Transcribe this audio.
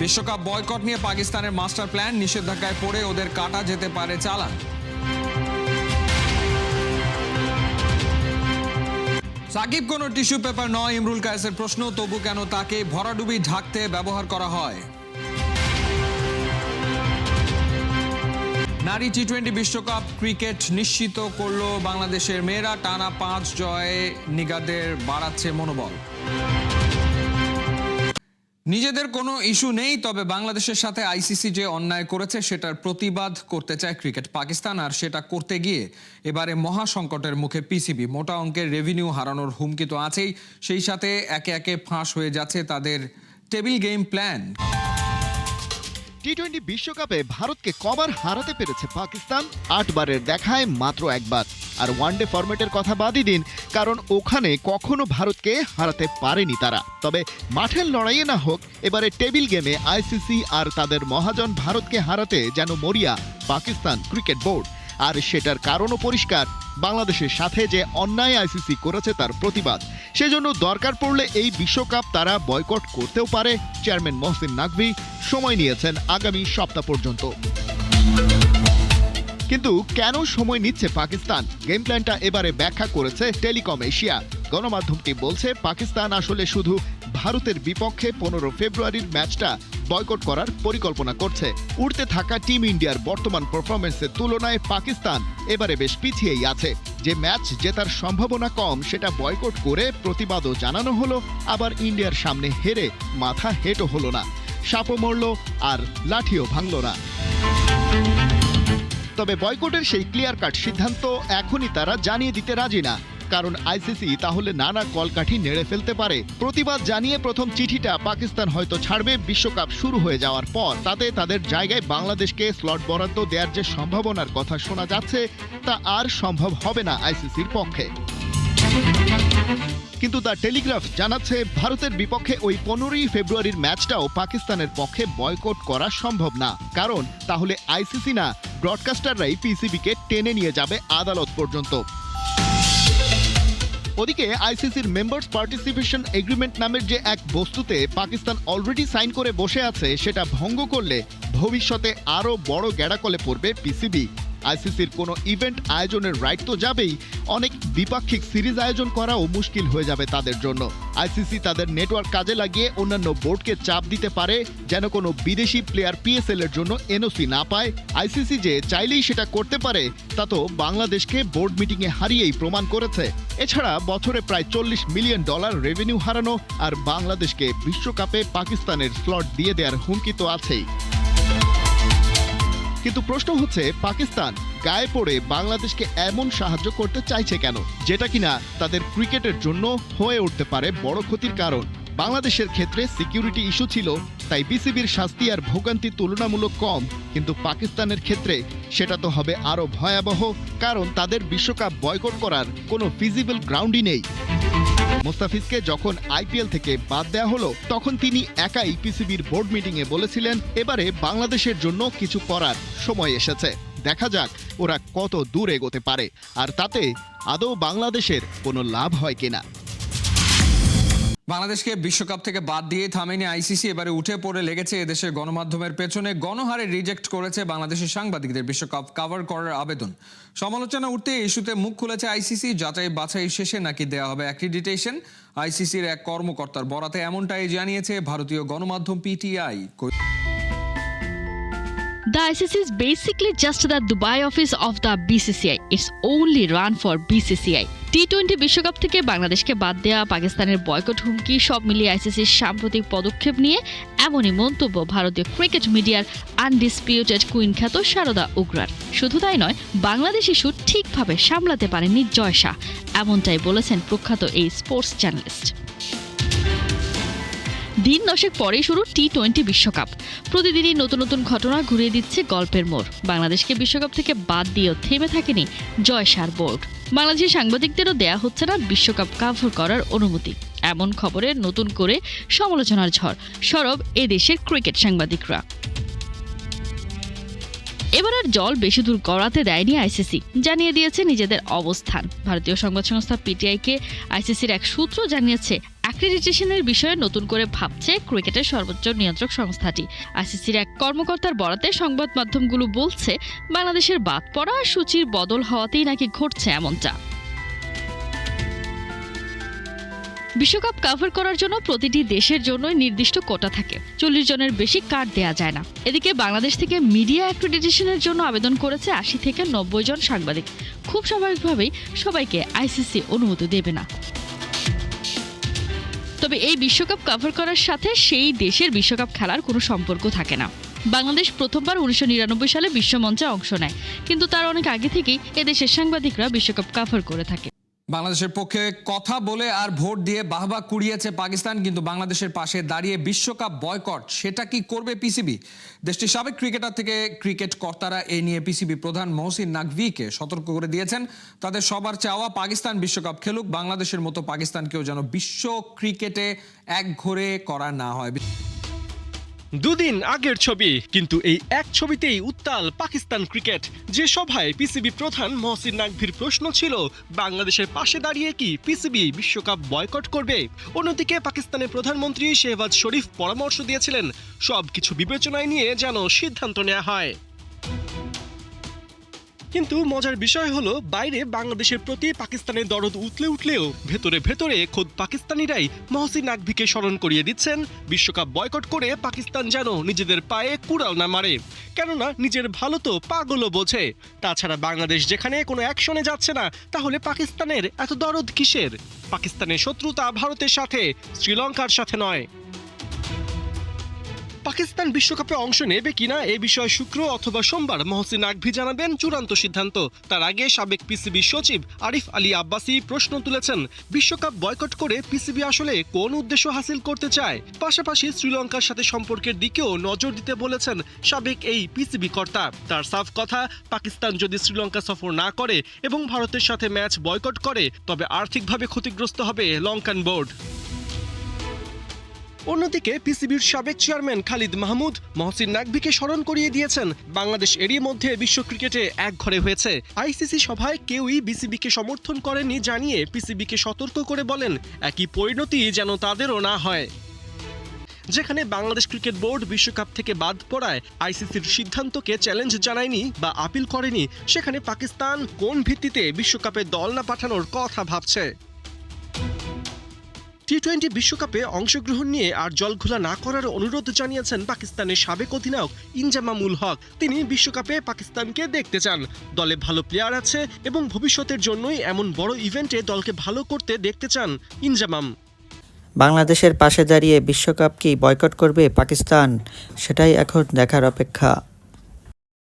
বিশ্বকাপ বয়কট নিয়ে পাকিস্তানের মাস্টার প্ল্যান, নিষেধাজ্ঞায় পড়ে ওদের কাটা যেতে পারে চালান। সাকিব কোনো টিস্যু পেপার নয়, ইমরুল কায়েসের প্রশ্ন, তবু কেন তাকে ভরাডুবি ঢাকতে ব্যবহার করা হয়। নারী টি-20 বিশ্বকাপ ক্রিকেট নিশ্চিত করল বাংলাদেশের মেয়েরা, টানা 5 জয়ে নিগাদের বাড়াচ্ছে মনোবল। নিজেদের কোনো ইস্যু নেই, তবে বাংলাদেশের সাথে আইসিসি যে অন্যায় করেছে সেটার প্রতিবাদ করতে চায় ক্রিকেট পাকিস্তান, আর সেটা করতে গিয়ে এবারে মহা সংকটের মুখে পিসিবি। মোটা অঙ্কের রেভিনিউ হারানোর হুমকি তো আছেই, সেই সাথে একে একে ফাঁস হয়ে যাচ্ছে তাদের টেবিল গেম প্ল্যান। টি-20 বিশ্বকাপে ভারতকে কবার হারাতে পেরেছে পাকিস্তান? 8 বারের দেখায় মাত্র একবার। আর ওয়ানডে ফরম্যাটের কথা বাদই দিন, কারণ ওখানে কখনো ভারতকে হারাতে পারেনি তারা। তবে মাঠের লড়াইয়ে না হোক, এবারে টেবিল গেমে আইসিসি আর তাদের মহাজন ভারতকে হারাতে যেন মরিয়া পাকিস্তান ক্রিকেট বোর্ড। আর সেটার কারণও পরিষ্কার, বাংলাদেশের সাথে যে অন্যায় আইসিসি করেছে তার প্রতিবাদ। সেজন্য দরকার পড়লে এই বিশ্বকাপ তারা বয়কট করতেও পারে। চেয়ারম্যান মহসিন নাকভি সময় নিয়েছেন আগামী সপ্তাহ পর্যন্ত। কিন্তু কেন সময় নিচ্ছে পাকিস্তান? গেম প্ল্যানটা এবারে ব্যাখ্যা করেছে টেলিকম এশিয়া। গণমাধ্যমটি বলছে পাকিস্তান আসলে শুধু ভারতের বিপক্ষে 15 ফেব্রুয়ারির ম্যাচটা বয়কট করার পরিকল্পনা করছে। উঠতে থাকা টিম ইন্ডিয়ার বর্তমান পারফরমেন্সের তুলনায় পাকিস্তান এবারে বেশ পিছিয়েই আছে। যে ম্যাচ জেতার সম্ভাবনা কম সেটা বয়কট করে প্রতিবাদও জানানো হলো, আবার ইন্ডিয়ার সামনে হেরে মাথা হেঁটও হলো না, সাপও মরল আর লাঠিও ভাঙল না। তবে বয়কটের সেই ক্লিয়ার কাট সিদ্ধান্ত এখনই তারা জানিয়ে দিতে রাজি না, কারণ আইসিসি তাহলে নানা কলকাঠি নেড়ে ফেলতে পারে। প্রতিবাদ জানিয়ে প্রথম চিঠিটা পাকিস্তান হয়তো ছাড়বে বিশ্বকাপ শুরু হয়ে যাওয়ার পর। তাতে তাদের জায়গায় বাংলাদেশকে স্লট বরাদ্দ দেওয়ার যে সম্ভাবনার কথা শোনা যাচ্ছে তা আর সম্ভব হবে না আইসিসির পক্ষে। কিন্তু দ্য টেলিগ্রাফ জানাচ্ছে ভারতের বিপক্ষে ওই 15 ফেব্রুয়ারির ম্যাচটাও পাকিস্তানের পক্ষে বয়কট করা সম্ভব না, কারণ তাহলে আইসিসি না ব্রডকাস্টাররাই পিসিবিকে টেনে নিয়ে যাবে আদালত পর্যন্ত। ওদিকে আইসিসির মেম্বার্স পার্টিসিপেশন এগ্রিমেন্ট নামের যে এক বস্তুতে পাকিস্তান অলরেডি সাইন করে বসে আছে, সেটা ভঙ্গ করলে ভবিষ্যতে আরও বড় গ্যাড়াকলে পড়বে পিসিবি। আইসিসির কোনো ইভেন্ট আয়োজনের রাইট তো যাবেই, অনেক দ্বিপাক্ষিক সিরিজ আয়োজন করাও মুশকিল হয়ে যাবে তাদের জন্য। আইসিসি তাদের নেটওয়ার্ক কাজে লাগিয়ে অন্যান্য বোর্ডকে চাপ দিতে পারে যেন কোনো বিদেশি প্লেয়ার পিএসএল এর জন্য এনওসি না পায়। আইসিসি যে চাইলেই সেটা করতে পারে তা তো বাংলাদেশকে বোর্ড মিটিংয়ে হারিয়েই প্রমাণ করেছে। এছাড়া বছরে প্রায় $40 মিলিয়ন রেভিনিউ হারানো আর বাংলাদেশকে বিশ্বকাপে পাকিস্তানের স্লট দিয়ে দেওয়ার হুমকি তো আছেই। কিন্তু প্রশ্ন হচ্ছে, পাকিস্তান গায়ে পড়ে বাংলাদেশকে এমন সাহায্য করতে চাইছে কেন, যেটা কিনা তাদের ক্রিকেটের জন্য হয়ে উঠতে পারে বড় ক্ষতির কারণ। বাংলাদেশের ক্ষেত্রে সিকিউরিটি ইস্যু ছিল, তাই বিসিবির শাস্তি আর ভোগান্তি তুলনামূলক কম, কিন্তু পাকিস্তানের ক্ষেত্রে সেটা তো হবে আরও ভয়াবহ, কারণ তাদের বিশ্বকাপ বয়কট করার কোনো ফিজিবল গ্রাউন্ডই নেই। মুস্তাফিজকে যখন আইপিএল থেকে বাদ দেওয়া হলো, তখন তিনি একাই পিসিবির বোর্ড মিটিংয়ে বলেছিলেন এবারে বাংলাদেশের জন্য কিছু করার সময় এসেছে, দেখা যাক ওরা কত দূর এগোতে পারে, আর তাতে আদৌ বাংলাদেশের কোনো লাভ হয় কিনা। বাংলাদেশকে বিশ্বকাপ থেকে বাদ দিয়ে থামেনি আইসিসি, এবারে উঠে পড়ে লেগেছে এদেশের গণমাধ্যমের পেছনে। গণহারে রিজেক্ট করেছে বাংলাদেশের সাংবাদিকদের বিশ্বকাপ কভার করার আবেদন। সমালোচনা উঠতে ইস্যুতে মুখ খুলেছে আইসিসি। যাচাই বাছাই শেষে নাকি দেওয়া হবে অ্যাক্রিডিটেশন। আইসিসির এক কর্মকর্তার বরাতে এমনটাই জানিয়েছে ভারতীয় গণমাধ্যম PTI. The ICC is basically just the Dubai office of the BCCI. It's only run for BCCI. টি-20 বিশ্বকাপ থেকে বাংলাদেশকে বাদ দেওয়া, পাকিস্তানের বয়কট হুমকি, সব মিলিয়ে আইসিসির সাম্প্রতিক পদক্ষেপ নিয়ে এমনই মন্তব্য ভারতীয় ক্রিকেট মিডিয়ার আনডিসপিউটেড কুইন খ্যাত শারদা উগ্রার। শুধু তাই নয়, বাংলাদেশ ইস্যু ঠিকভাবে সামলাতে পারেননি জয় শাহ, এমনটাই বলেছেন প্রখ্যাত এই স্পোর্টস জার্নালিস্ট। দিন 10 পরেই শুরু টি-20 বিশ্বকাপ। প্রতিদিনই নতুন নতুন ঘটনা ঘুরিয়ে দিচ্ছে গল্পের মোড়। বাংলাদেশকে বিশ্বকাপ থেকে বাদ দিয়েও থেমে থাকেনি জয় শাহর বোর্ড। বাংলাদেশের সাংবাদিকদেরও দেয়া হচ্ছে না বিশ্বকাপ কভার করার অনুমতি। এমন খবরে নতুন করে সমালোচনার ঝড় সরব এদেশের ক্রিকেট সাংবাদিকরা। এবার আর জল বেশি দূর গড়াতে দেয়নি আইসিসি, জানিয়ে দিয়েছে নিজেদের অবস্থান। ভারতীয় সংবাদ সংস্থা পিটিআইকে আইসিসির এক সূত্র জানিয়েছে, অ্যাক্রিডিটেশনের বিষয়ে নতুন করে ভাবছে ক্রিকেটের সর্বোচ্চ নিয়ন্ত্রক সংস্থাটি। আইসিসির এক কর্মকর্তার বরাতে সংবাদ মাধ্যমগুলো বলছে, বাংলাদেশের বাদ পড়া সূচির বদল হওয়াতেই নাকি ঘটছে এমনটা। বিশ্বকাপ কভার করার জন্য প্রতিটি দেশের জন্যই নির্দিষ্ট কোটা থাকে, 40 জনের বেশি কার্ড দেয়া যায় না। এদিকে বাংলাদেশ থেকে মিডিয়া অ্যাক্রিডিটেশনের জন্য আবেদন করেছে 80 থেকে 90 জন সাংবাদিক। খুব স্বাভাবিকভাবেই সবাইকে আইসিসি অনুমতি দেবে না। তবে এই বিশ্বকাপ কভার করার সাথে সেই দেশের বিশ্বকাপ খেলার কোনো সম্পর্ক থাকে না। বাংলাদেশ প্রথমবার 1999 সালে বিশ্বমঞ্চে অংশ নেয়, কিন্তু তার অনেক আগে থেকেই এদেশের সাংবাদিকরা বিশ্বকাপ কভার করে থাকে। বাংলাদেশের পক্ষে কথা বলে আর ভোট দিয়ে বাহবা কুড়িয়েছে পাকিস্তান, কিন্তু বাংলাদেশের পাশে দাঁড়িয়ে বিশ্বকাপ বয়কট সেটা কি করবে পিসিবি? দেশটির সাবেক ক্রিকেটার থেকে ক্রিকেট কর্তারা এই নিয়ে পিসিবি প্রধান মহসিন নাকভিকে সতর্ক করে দিয়েছেন। তাদের সবার চাওয়া পাকিস্তান বিশ্বকাপ খেলুক, বাংলাদেশের মতো পাকিস্তানকেও যেন বিশ্ব ক্রিকেটে একঘরে করা না হয়। দুদিন আগের ছবি, কিন্তু এই এক ছবিতেই উত্তাল পাকিস্তান ক্রিকেট। যে সভায় পিসিবি প্রধান মহসিন নাকভির প্রশ্ন ছিল, বাংলাদেশের পাশে দাঁড়িয়ে কি পিসিবি বিশ্বকাপ বয়কট করবে? অন্যদিকে পাকিস্তানের প্রধানমন্ত্রী শেহবাজ শরীফ পরামর্শ দিয়েছিলেন, সবকিছু বিবেচনায় নিয়ে যেন সিদ্ধান্ত নেওয়া হয়। কিন্তু মজার বিষয় হলো, বাইরে বাংলাদেশের প্রতি পাকিস্তানের দরদ উঠলেও ভেতরে ভেতরে খোদ পাকিস্তানিরাই মহসিন নাকভিকে স্মরণ করিয়ে দিচ্ছেন, বিশ্বকাপ বয়কট করে পাকিস্তান যেন নিজেদের পায়ে কুড়াল না মারে। কেননা নিজের ভালো তো পাগলও বোঝে। তাছাড়া বাংলাদেশ যেখানে কোনো অ্যাকশনে যাচ্ছে না, তাহলে পাকিস্তানের এত দরদ কিসের? পাকিস্তানের শত্রুতা ভারতের সাথে, শ্রীলঙ্কার সাথে নয়। পাকিস্তান বিশ্বকাপে অংশ নেবে কিনা এ বিষয়ে শুক্র অথবা সোমবার মহসিন নাকভি জানাবেন চূড়ান্ত সিদ্ধান্ত। তার আগে সাবেক পিসিবি সচিব আরিফ আলী আব্বাসি প্রশ্ন তুলেছেন, বিশ্বকাপ বয়কট করে পিসিবি আসলে কোন উদ্দেশ্য হাসিল করতে চায়? পাশাপাশি শ্রীলঙ্কার সাথে সম্পর্কের দিকেও নজর দিতে বলেছেন সাবেক এই পিসিবি কর্তা। তার সাফ কথা, পাকিস্তান যদি শ্রীলঙ্কা সফর না করে এবং ভারতের সাথে ম্যাচ বয়কট করে, তবে আর্থিকভাবে ক্ষতিগ্রস্ত হবে লঙ্কান বোর্ড। অন্যদিকে পিসিবির সাবেক চেয়ারম্যান খালিদ মাহমুদ মহসিন নাকভিকে স্মরণ করিয়ে দিয়েছেন, বাংলাদেশ এরই মধ্যে বিশ্ব ক্রিকেটে একঘরে হয়েছে। আইসিসি সভায় কেউই বিসিবিকে সমর্থন করেনি জানিয়ে পিসিবিকে সতর্ক করে বলেন, একই পরিণতি যেন তাদেরও না হয়। যেখানে বাংলাদেশ ক্রিকেট বোর্ড বিশ্বকাপ থেকে বাদ পড়ায় আইসিসির সিদ্ধান্তকে চ্যালেঞ্জ জানায়নি বা আপিল করেনি, সেখানে পাকিস্তান কোন ভিত্তিতে বিশ্বকাপে দল না পাঠানোর কথা ভাবছে? টি-20 বিশ্বকাপে অংশগ্রহণ নিয়ে আর জলঘোলা না করার অনুরোধ জানিয়েছেন পাকিস্তানের সাবেক অধিনায়ক ইনজামামুল হক। তিনি বিশ্বকাপে পাকিস্তানকে দেখতে চান, দলে ভালো প্লেয়ার আছে এবং ভবিষ্যতের জন্যই এমন বড় ইভেন্টে দলকে ভালো করতে দেখতে চান ইনজামাম। বাংলাদেশের পাশে দাঁড়িয়ে বিশ্বকাপ কি বয়কট করবে পাকিস্তান, সেটাই এখন দেখার অপেক্ষা।